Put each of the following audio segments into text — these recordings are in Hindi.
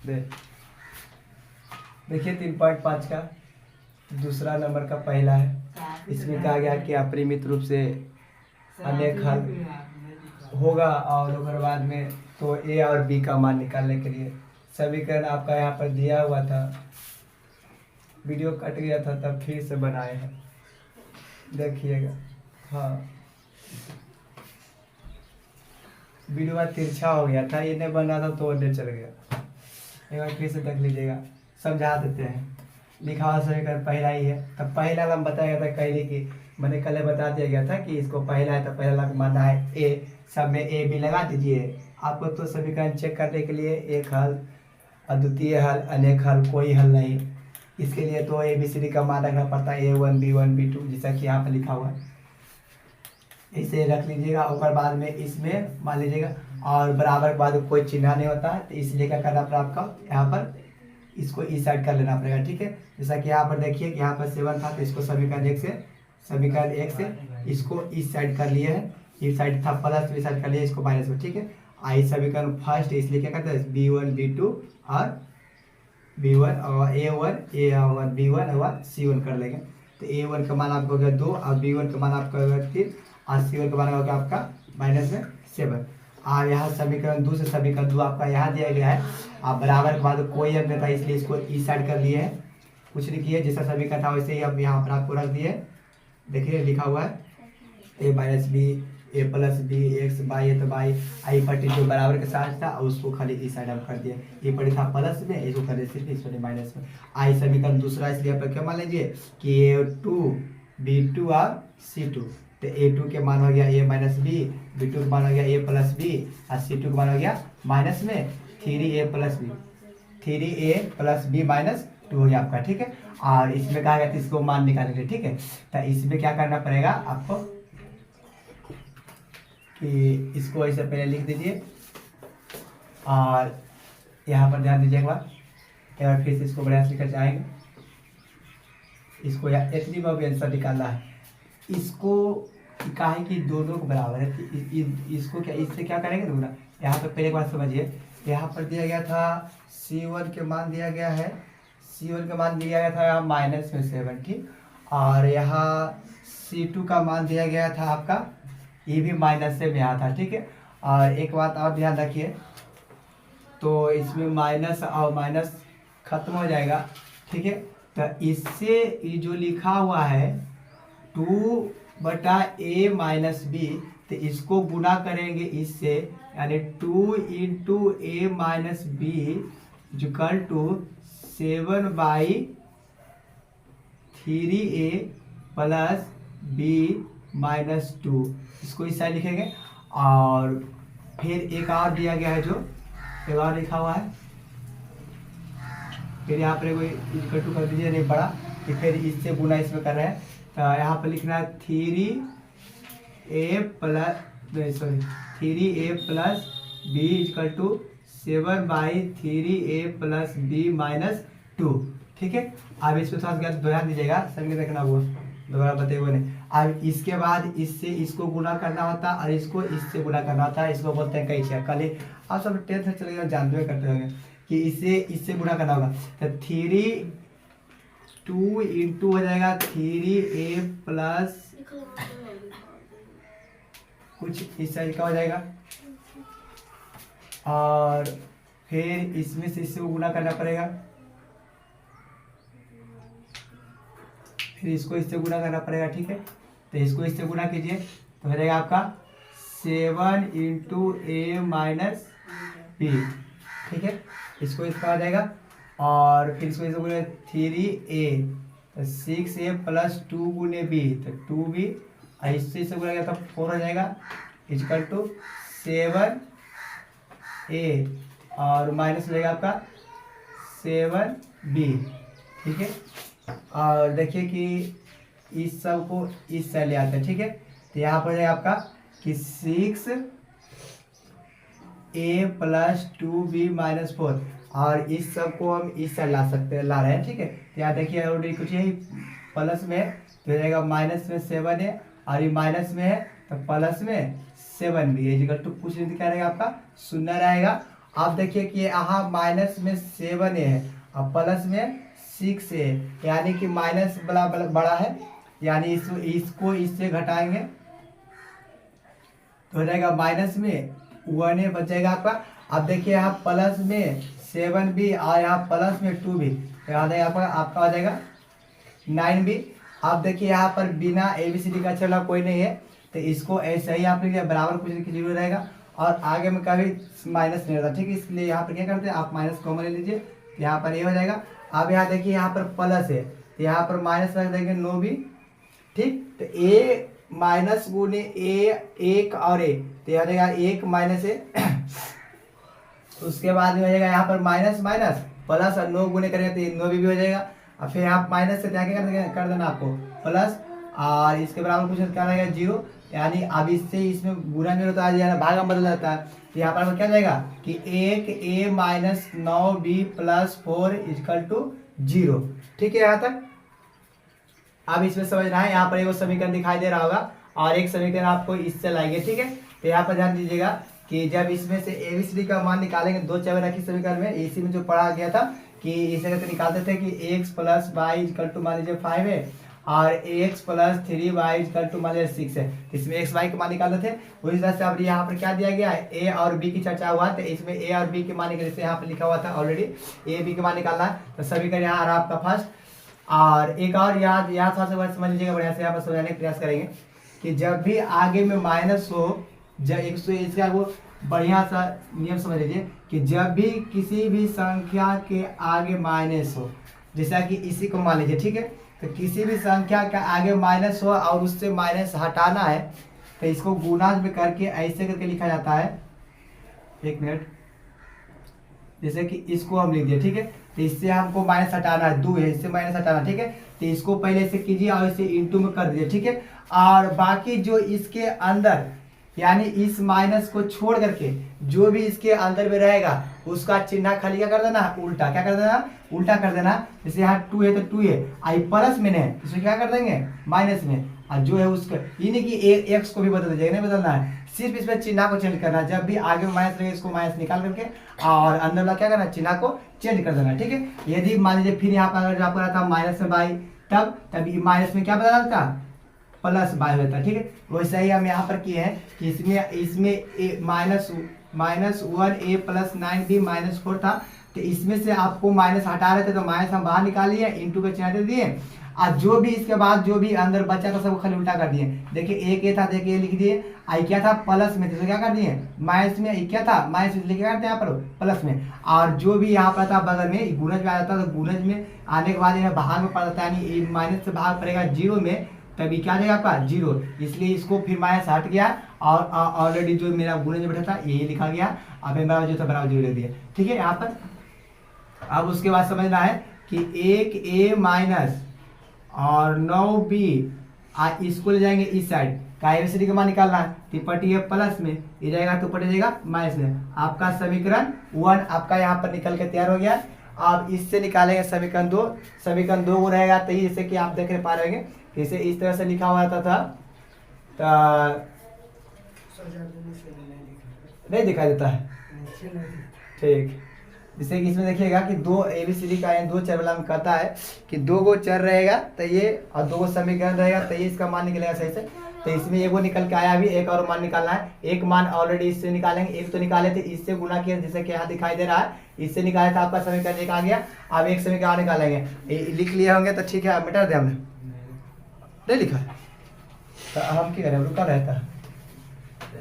देखिए 3.5 का दूसरा नंबर का पहला है। इसमें कहा गया कि अपरिमित रूप से अनेक हल होगा और उसके बाद में तो ए और बी का मान निकालने के लिए समीकरण आपका यहाँ पर दिया हुआ था, वीडियो कट गया था तब फिर से बनाए हैं, देखिएगा। हाँ, वीडियो तिरछा हो गया था, ये नहीं बना था तो उधर चल गया। एक बार फिर से देख लीजिएगा, समझा देते हैं। लिखा हुआ समीकरण पहला ही है, तब पहला हम बताया गया था पहले की, मैंने कल बता दिया गया था कि इसको पहला है तो पहला का मानना है ए, सब में ए बी लगा दीजिए। आपको तो समीकरण चेक करने के लिए एक हल, अद्वितीय हल, अनेक हल, कोई हल नहीं, इसके लिए तो ए बी सी डी का मान रखना पड़ता है A1 B1 B2, जैसा कि यहाँ पर लिखा हुआ है। इसे रख लीजिएगा और बाद में इसमें मान लीजिएगा, और बराबर के बाद कोई चिन्ह नहीं होता है तो इसलिए क्या करना पड़ा आपका, यहाँ पर इसको इस साइड कर लेना पड़ेगा। ठीक है, जैसा कि यहाँ पर देखिए कि यहाँ पर 7 था तो इसको समीकरण एक से इसको इस साइड कर लिए है, इस साइड था प्लस तो इस साइड कर लिया, इसको माइनस में। ठीक है, आई समीकरण फर्स्ट, इसलिए क्या करते हैं B1 B2 और B1 और A1 B1 और C1 कर लेंगे। तो A1 का मान आपका हो गया 2 और B1 का मान आपका हो गया 3 और C1 का मान होगा आपका -7। और यहाँ समीकरण 2 से समीकरण 2 आपका यहाँ दिया गया है, आप बराबर के बाद कोई अब था इसलिए इसको इस साइड कर लिए है, कुछ नहीं किए, जैसा समीकरण था वैसे ही अब यहाँ पर आपको रख दिए। देखिए लिखा हुआ है A minus B A plus B x by है तो बाई, आई पट्टी जो बराबर के साथ था उसको खाली इस साइड आप कर दिए, ये पट्टी था प्लस में, इसको कर दिए सिर्फ इस पट्टी माइनस में। आई समीकरण दूसरा, इसलिए आप क्या मान लीजिए कि A2 B2 और C2, तो A2 के मान हो गया A माइनस बी, B2 के मान हो गया A प्लस बी और C2 के मान हो गया माइनस में 3A प्लस बी माइनस 2 हो गया आपका। ठीक है, और इसमें कहा गया था इसको मान निकालेंगे। ठीक है, तो इसमें क्या करना पड़ेगा आपको कि इसको ऐसे पहले लिख दीजिए और यहाँ पर ध्यान दीजिए एक बार फिर से इसको बढ़िया से लिखकर जाएंगे। इसको इतनी बार भी आंसर निकालना है, इसको कहा है कि दोनों को बराबर है तो इसको क्या इससे क्या करेंगे दोनों। यहाँ पर पहले एक बात समझिए, यहाँ पर दिया गया था C1 के मान दिया गया है, C1 का मान दिया गया था यहाँ -7, ठीक, और यहाँ C2 का मान दिया गया था आपका, ये भी माइनस से में यहाँ था। ठीक है, और एक बात और ध्यान रखिए, तो इसमें माइनस और माइनस खत्म हो जाएगा। ठीक है, तो इससे ये जो लिखा हुआ है 2/A माइनस बी, तो इसको गुना करेंगे इससे, यानी 2 × A minus B equal to 7/3A plus B minus 2, इसको इस साइड लिखेंगे। और फिर एक और दिया गया है जो एक और लिखा हुआ है, फिर यहाँ पर कोई इक्वल टू कर दीजिए, नहीं पड़ा कि फिर इससे गुना इसमें कर रहे हैं, तो यहाँ पर लिखना है 3A plus B equal to 7/3A plus B minus 2। ठीक है, अब इसको थोड़ा ध्यान दीजिएगा, सभी देखना हुआ दोबारा बताए हुए नहीं। अब इसके बाद इससे इसको गुना करना होता है और इसको इससे गुना करना होता है, इसको बोलते हैं कैचिया। कल ही आप सब 10th में चले गए, जानते करते होंगे कि इससे गुना करना होगा, तो 2 × हो जाएगा 3A प्लस कुछ इस साइड का हो जाएगा, और फिर इसमें से इससे गुना करना पड़ेगा, फिर इसको इससे गुना करना पड़ेगा। ठीक है, तो इसको इससे गुना कीजिए तो हो जाएगा आपका 7 × A माइनस बी। ठीक है, इसको इसका आ जाएगा, और फिर इसको इसको 3A तो 6A प्लस 2 × B तो 2B, इससे गुना गया तो 4 हो जाएगा इक्वल टू 7A और माइनस हो जाएगा आपका 7B। ठीक है, और देखिए कि इस सब को इस साइड ले आते हैं। ठीक है, तो यहाँ पर है आपका कि 6A प्लस 2B माइनस 4, और इस सब को हम इस साइड ला सकते हैं, ला रहे हैं। ठीक है, तो यहाँ देखिए ऑलरेडी कुछ यही प्लस में तो हो जाएगा माइनस में 7A, और ये माइनस में है तो प्लस में 7B इक्वल टू कुछ नहीं क्या रहेगा आपका 0 रहेगा, आप देखिए कि यहाँ माइनस में 7a है और प्लस में 6a है, यानी कि माइनस बड़ा है, यानी इसको इससे घटाएंगे तो हो जाएगा माइनस में 1a बचेगा आपका। अब देखिए यहाँ प्लस में 7b और यहाँ प्लस में 2b, तो यहाँ जाएगा आपका आ जाएगा 9b। अब देखिए यहाँ पर बिना ABCD का अक्षर वाला कोई नहीं है, तो इसको ऐसे ही आप लिखिए, बराबर कुछ लिखिए जरूर रहेगा, और आगे में कभी माइनस नहीं रहता, ठीक है। इसलिए यहाँ पर क्या करते हैं, आप माइनस कॉमन ले लीजिए, यहाँ पर ये हो जाएगा। अब यहाँ देखिए यहाँ पर प्लस है, तो यहाँ पर माइनस रख देंगे 9b, ठीक। तो a माइनस गुने a, 1 और a, तो यहाँ जाएगा 1 माइनस a। उसके बाद में हो जाएगा यहाँ पर माइनस माइनस प्लस, और 9 गुने करेंगे तो ये 9b भी हो जाएगा। और फिर यहाँ माइनस से क्या कर देना आपको प्लस, और इसके बराबर कुछ क्या रहेगा 0, यानी अब इससे इसमें गुना में होता है, भागा बदल जाता है। तो यहाँ पर क्या जाएगा कि 1a minus 9b plus 4 equal to 0, ठीक है यहाँ तक। अब इसमें समझना है, यहाँ पर एक समीकरण दिखाई दे रहा होगा और एक समीकरण आपको इससे लाएंगे, ठीक है। तो यहाँ पर ध्यान दीजिएगा कि जब इसमें से ABCD का मान निकालेंगे, दो चार रखी समीकरण में, इसी में जो पढ़ा गया था कि इसे करके निकालते थे कि x plus y equal to मान लीजिए 5 है और x plus 3y equal to मान लीजिए 6 है, इसमें x y के मान निकालते थे। उसी तरह से अब यहाँ पर क्या दिया गया है, a और b की चर्चा हुआ, तो इसमें a और b के मान निकाल, जैसे यहाँ पर लिखा हुआ था ऑलरेडी a b के मान निकालना है, तो समीकरण यहाँ आ रहा आपका फर्स्ट। और एक और यहाँ थोड़ा सा समझ लीजिएगा, बढ़िया से यहाँ पर समझाने का प्रयास करेंगे कि जब भी आगे में माइनस हो, जब इसका वो बढ़िया सा नियम समझ लीजिए कि जब भी किसी भी संख्या के आगे माइनस हो, जैसा कि इसी को मान लीजिए, ठीक है। तो किसी भी संख्या के आगे माइनस हो और उससे माइनस हटाना है, तो इसको गुणा में करके ऐसे करके लिखा जाता है, एक मिनट, जैसे कि इसको हम लिख दिए, ठीक है। तो इससे हमको माइनस हटाना है, 2 है, इससे माइनस हटाना, ठीक है। तो इसको पहले से कीजिए और इसे इंटू में कर दीजिए, ठीक है। और बाकी जो इसके अंदर, यानी इस माइनस को छोड़ करके जो भी इसके अंदर में रहेगा उसका चिन्ह खाली क्या कर देना, उल्टा क्या कर देना, उल्टा कर देना। जैसे यहाँ 2 है तो 2 है, आई प्लस में है, इसमें क्या कर देंगे माइनस में, और जो है उसका ये नहीं कि x को भी बदल दीजिएगा, नहीं बदलना है, सिर्फ इसमें चिन्ह को चेंज करना है। जब भी आगे में माइनस रहेगा इसको माइनस निकाल करके और अंदर वाला क्या करना, चिन्ह को चेंज कर देना, ठीक है। यदि मान लीजिए फिर यहाँ पर अगर आपको रहता माइनस में बाई, तब माइनस में क्या बदल था, प्लस बाय होता है, ठीक है। वैसे ही हम यहाँ पर किए हैं कि इसमें minus 1a plus 9b minus 4 था, तो इसमें से आपको माइनस हटा रहे थे, तो माइनस हम बाहर निकाल लिए, इंटू के चिन्ह दे दिए, और जो भी इसके बाद जो भी अंदर बचा था सब खाली उल्टा कर दिए। देखिए एक ए था, देखिए लिख दिए, आई क्या था प्लस में, तो क्या कर दिए माइनस में, आई क्या था माइनस में, लिखे करते हैं यहाँ पर प्लस में, और जो भी यहाँ पर था बगल में गुणज में आ जाता, तो गुणज में आने के बाद यहाँ भाग में पड़ जाता है, यानी माइनस से भाग पड़ेगा 0 में, तभी क्या जाएगा आपका 0, इसलिए इसको फिर माइनस हट गया और ऑलरेडी जो मेरा गुणज में बैठा था यही लिखा गया, अब बराबर जो था बराबर 0 लिख दिया, ठीक है यहाँ पर। अब उसके बाद समझना है कि 1a माइनस और 9b इसको ले जाएंगे इस साइड का ABCD का मान निकालना है, तिपटी है प्लस में, ये जाएगा तो पट जाएगा माइनस में, आपका समीकरण 1 आपका यहाँ पर निकल के तैयार हो गया। अब इससे निकालेंगे समीकरण 2, समीकरण 2 वो रहेगा, तो जैसे कि आप देख पा रहे हैं इसे इस तरह से लिखा हुआ था, नहीं दिखाई देता है, ठीक। जैसे कि इसमें देखिएगा कि 2 ABCD का है, 2 चर वाला में कहता है कि 2 गो चर रहेगा तो ये, और 2 गो समीकरण रहेगा तो ये इसका मान निकलेगा सही से। तो इसमें एक वो निकल के आया, अभी एक और मान निकालना है, एक मान ऑलरेडी इससे निकालेंगे, एक तो निकाले थे इससे गुना किया, जैसे कि यहाँ दिखाई दे रहा है, इससे निकाले था आपका समीकरण एक आ गया। अब एक समीकरण निकालेंगे, लिख लिए होंगे तो ठीक है, मिटा दे हमने, नहीं लिखा तो हम क्या करें, रुका रहता है,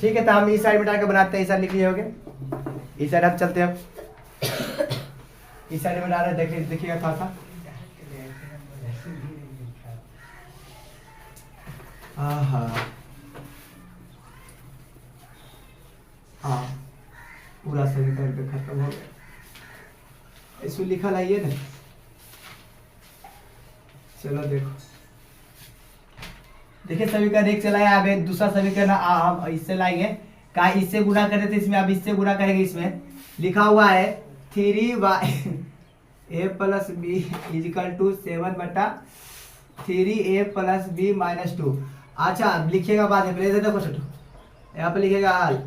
ठीक है। तो हम इस साइड मिटा के बनाते हैं, इस साइड लिख लिए होंगे, इस साइड हम चलते हैं, इस साइड में डाल रहे, देखिएगा थोड़ा सा, हाँ पूरा समीकरण पे खत्म हो गया, इसको लिखा लाइए ना, चलो देखो, देखिए समीकरण एक चलाया, अब एक दूसरा समीकरण हम इससे लाएंगे, का इससे गुना कर रहे थे इसमें, अब इससे गुना करेंगे, इसमें लिखा हुआ है 3y a plus b equal to 7/3a plus B minus 2। अच्छा लिखिएगा बाद में, पहले देखो छोटू यहाँ पे लिखेगा हाल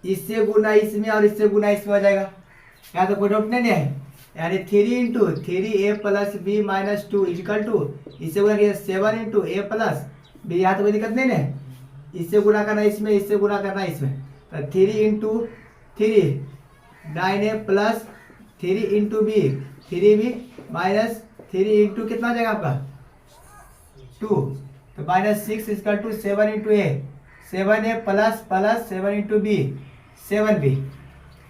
इससे गुना इसमें और इससे गुना इसमें हो जाएगा। यहाँ तो कोई डाउट नहीं है, यानी 3 × 3a + b - 2 इक्वल टू, इससे गुना किया 7 × a + b। यहाँ तो कोई दिक्कत नहीं है, इससे गुना करना इसमें, इससे गुना करना इसमें, तो 3 × 3 9a + 3 × b 3b - 3 × कितना हो जाएगा आपका 2, तो -6 equal to 7 × a 7a + 7 × b 7b।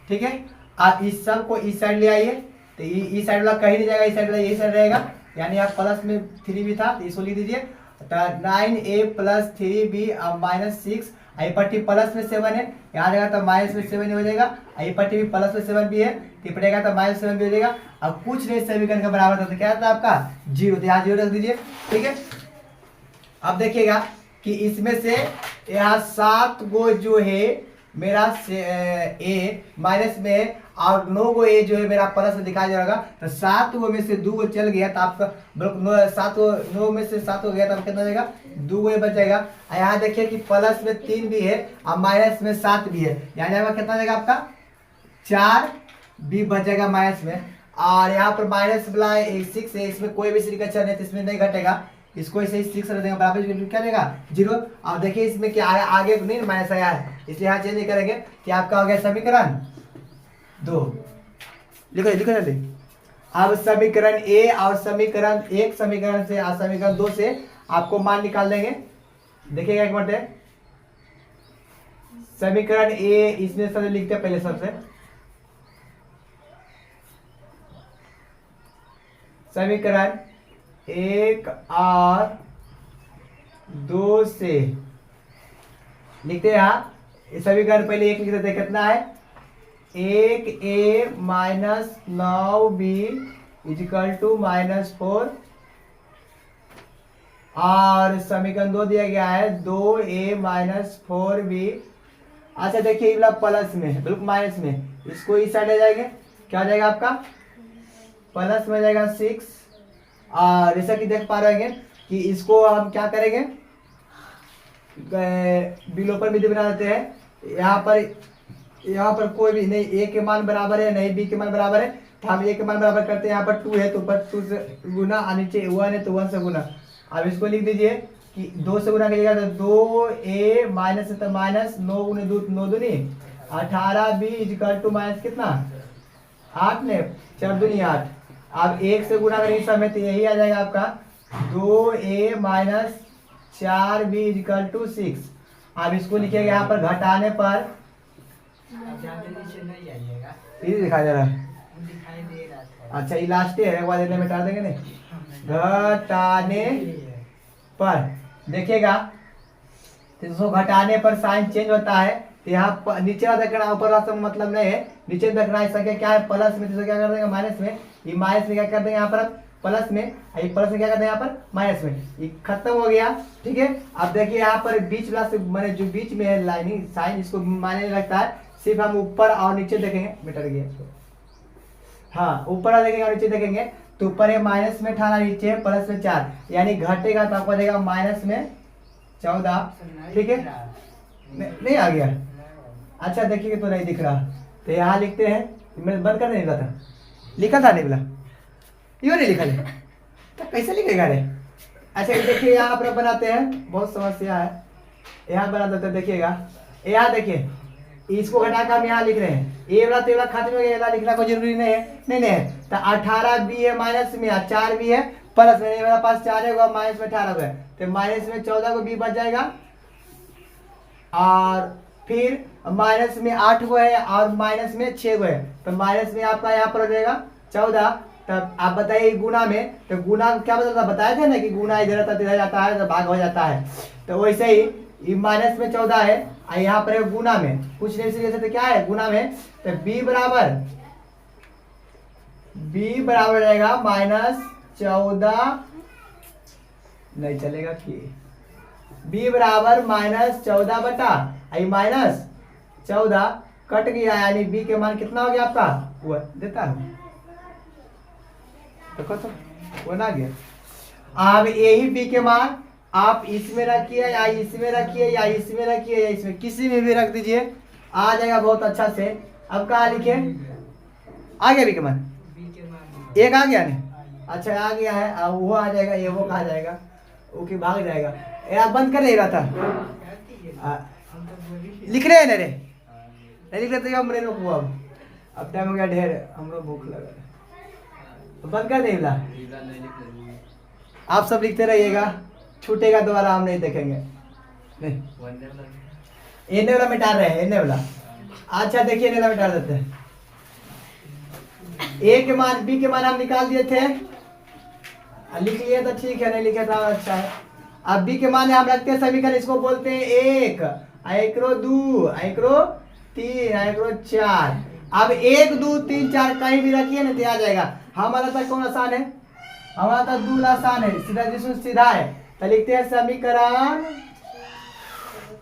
ठीक है, आप इस सब को इस साइड ले आइए, तो इस साइड वाला कहीं नहीं जाएगा, इस साइड वाला यही साइड रहेगा, यानी आप प्लस में 3b था तो इसको लिख दीजिए, तो 9a + 3b अब -6, आई पट्टी प्लस में 7 है, यहाँ जाएगा तो माइनस में 7 हो जाएगा, आई पट्टी भी प्लस में 7 भी है, टिपटेगा तो -7 भी हो जाएगा। अब कुछ नहीं समीकरण का बराबर था तो क्या था आपका 0, तो यहाँ 0 रख दीजिए। ठीक है, अब देखिएगा कि इसमें से यहाँ 7 गो जो है मेरा ए माइनस में है और 9 गो ए जो है मेरा प्लस में दिखाई जाएगा, तो 7 गो में से 2 गो चल गया तो आपका 9 में से 7 हो गया तो आपका कितना हो जाएगा 2 गो बच जाएगा। यहाँ देखिए कि प्लस में 3 भी है और माइनस में 7 भी है, यहाँ जाएगा कितना जाएगा आपका 4 बी बच जाएगा माइनस में, और यहाँ पर माइनस वाला 6 है, इसमें कोई भी श्री नहीं तो इसमें नहीं घटेगा, इसको ऐसे ही 6 रख देंगे बराबर क्या देगा 0। अब देखिए इसमें क्या आया, आगे नहीं माइनस आया है इसलिए यहाँ चेंज नहीं करेंगे, कि आपका हो गया समीकरण 2। लिखो लिखो जल्दी। अब समीकरण ए और समीकरण 1 समीकरण से और समीकरण 2 से आपको मान निकाल देंगे। देखिएगा एक मिनट, समीकरण ए इसमें सब लिखते हैं पहले सबसे, समीकरण 1 और 2 से लिखते हैं। यहाँ समीकरण पहले 1 लिख देते हैं, कितना है 1a - 9b = -4, और समीकरण 2 दिया गया है 2a - 4b। अच्छा देखिए ये प्लस में है बिल्कुल माइनस में, इसको इस साइड ले जाएंगे, क्या हो जाएगा आपका प्लस में जाएगा 6, और जैसा कि देख पा रहे हैं कि इसको हम क्या करेंगे बिलोपर विधि बना देते हैं। यहाँ पर कोई भी नहीं ए के मान बराबर है नहीं बी के मान बराबर है, तो हम ए के मान बराबर करते हैं। यहाँ पर 2 है तो ऊपर 2 से गुना और नीचे 1 है तो 1 से गुना। अब इसको लिख दीजिए कि 2 से गुना कीजिएगा तो 2a माइनस तो माइनस 9 × 2 9 दूनी 18b = माइनस कितना 8 ने 4 दूनी 8। अब 1 से गुना करेंगे समय तो यही आ जाएगा आपका 2a - 4b = 6। अब इसको लिखिएगा यहाँ पर घटाने पर दिखाई दे रहा है, अच्छा ये लास्ट है, एक बार मिटा देंगे नहीं, घटाने पर देखिएगा तो इसको घटाने पर साइन चेंज होता है, तो यहाँ नीचे वाला देखना ऊपर वाला मतलब नहीं है, नीचे देखना है संख्या क्या है प्लस में, तो क्या कर देंगे माइनस में, ये माइनस में क्या कर देंगे यहाँ पर प्लस में, ये प्लस में क्या कर देंगे यहाँ पर माइनस में, ये खत्म हो गया। ठीक है, अब देखिए यहाँ पर बीच वाला से मैंने जो बीच में है लाइनिंग साइन इसको मायने नहीं रखता है, सिर्फ हम ऊपर और नीचे देखेंगे, मिटा गया हाँ ऊपर देखेंगे और नीचे देखेंगे, तो ऊपर है माइनस में 18 नीचे प्लस में 4, यानी घटेगा तो आपको देगा माइनस में 14। ठीक है नहीं आ गया, अच्छा देखिए तो नहीं दिख रहा, तो यहाँ लिखते हैं, मैं बंद कर नहीं था, लिखा था नहीं बोला यूँ नहीं लिखा है तो कैसे लिखेगा रे। अच्छा देखिए यहाँ पर बनाते हैं, बहुत समस्या है, यहाँ बना देते हैं। देखिएगा यहाँ देखिए इसको घटाकर हम यहाँ लिख रहे हैं, ए वाला तो खत्म हो गया, लिखना कोई जरूरी नहीं है, नहीं है तो 18b है माइनस में 4b है प्लस में, मेरे पास 4 है माइनस में 18 है, तो माइनस में 14 को b बच जाएगा, और फिर माइनस में 8 को है और माइनस में 6 को है, तो माइनस में आपका यहाँ पर हो जाएगा 14। तब आप बताइए गुना में, तो गुना क्या बताया था ना कि गुना इधर जाता है तो भाग हो जाता है, तो वैसे ही ये माइनस में 14 है और यहाँ पर है गुना में, कुछ नहीं सीधे तो क्या है गुना में, तो b बराबर रहेगा -14, नहीं चलेगा कि b बराबर -14 बटा -14 कट गया, यानी b के मान कितना हो गया आपका वो देता है देखो तो वो ना गया। अब यही b के मान आप इसमें रखिए या इसमें रखिए या इसमें रखिए या इसमें किसी में भी रख दीजिए, आ जाएगा बहुत अच्छा से। अब कहाँ लिखे, आ गया बी के मान, एक आ गया नहीं, अच्छा आ गया है। अब वो आ जाएगा, ये वो कहा जाएगा, वो की भाग जाएगा। आप बंद कर रहा था, लिख रहे हैं ना रे, नहीं लिख रहे तो हम रोको। अब टाइम हो गया ढेर, हमको भूख लगा, तो बंद कर देगा। आप सब लिखते रहिएगा, छूटेगा दोबारा हम नहीं देखेंगे। नहीं एने वाला मिटा रहे हैं, एने वाला। अच्छा देखिए एने वाला मिटा देते हैं। ए के मान बी के मान हम निकाल दिए थे, लिख लिए तो ठीक है, नहीं लिखे तो अच्छा है। अब बी के मान हम रखते हैं समीकरण, इसको बोलते हैं एक, एकरो दो, एकरो तीन, एकरो चार। अब एक दो तीन चार कहीं भी रखिए ना तो आ जाएगा। हमारा तक कौन आसान है, हमारा तक दूर आसान है, सीधा जिसमें सीधा है। तो लिखते हैं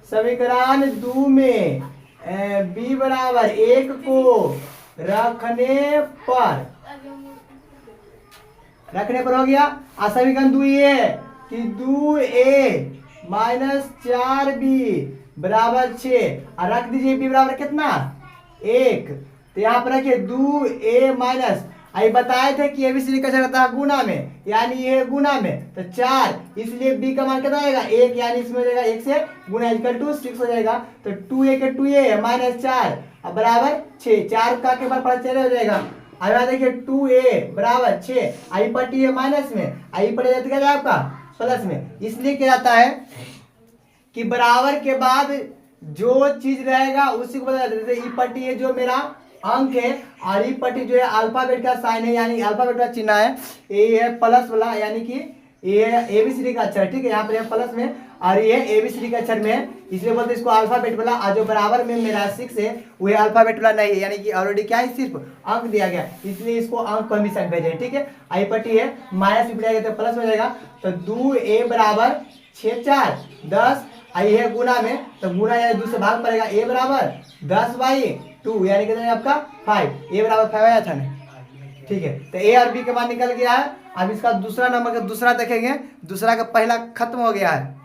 समीकरण दो में बी बराबर एक को रखने पर हो गया। और समीकरण दो ये कि 2a माइनस 4b बराबर 6, और रख दीजिए b बराबर कितना, 1। तो यहाँ पर रखिए 2a माइनस, अभी बताए थे कि एबीसीडी कैसे रहता है गुना में, यानी ये गुना में तो 4, इसलिए b का मान कितना आएगा 1, यानी इसमें हो जाएगा 1 से गुना इक्वल टू 6 हो जाएगा। तो 2a के 2a माइनस 4 अब बराबर 6, 4 का के बाद पता चले हो जाएगा। अब यहाँ देखिए 2a बराबर 6, आई पट्टी है माइनस में, आई पट्टी जाती क्या आपका प्लस में, इसलिए क्या जाता है कि बराबर के बाद जो चीज रहेगा उसी को बता देते हैं। ई पट्टी है जो मेरा अंक है, और ई पट्टी जो है अल्फाबेट का साइन है, यानी अल्फाबेट का चिन्ह है, ये है प्लस वाला, यानी कि ये एबीसीडी का अक्षर, ठीक है, यहाँ पर है प्लस में, और ये एबीसीडी का अक्षर में है, इसलिए बोलते हैं इसको अल्फाबेट वाला। और जो बराबर में मेरा 6 है वो अल्फाबेट वाला नहीं है, यानी कि ऑलरेडी क्या है सिर्फ अंक दिया गया, इसलिए इसको अंक कमीशन भेजे, ठीक है। आई पट्टी है माइनस में तो प्लस हो जाएगा। तो 2a बराबर 6 4 10, आई है गुना में, तो गुना यानी 2 से भाग पड़ेगा, a बराबर 10/2, यानी कितना आपका 5, a बराबर 5 आया था ना, ठीक है। तो a और b के मान निकल गया है। अब इसका दूसरा नंबर का दूसरा देखेंगे, दूसरा का पहला खत्म हो गया है।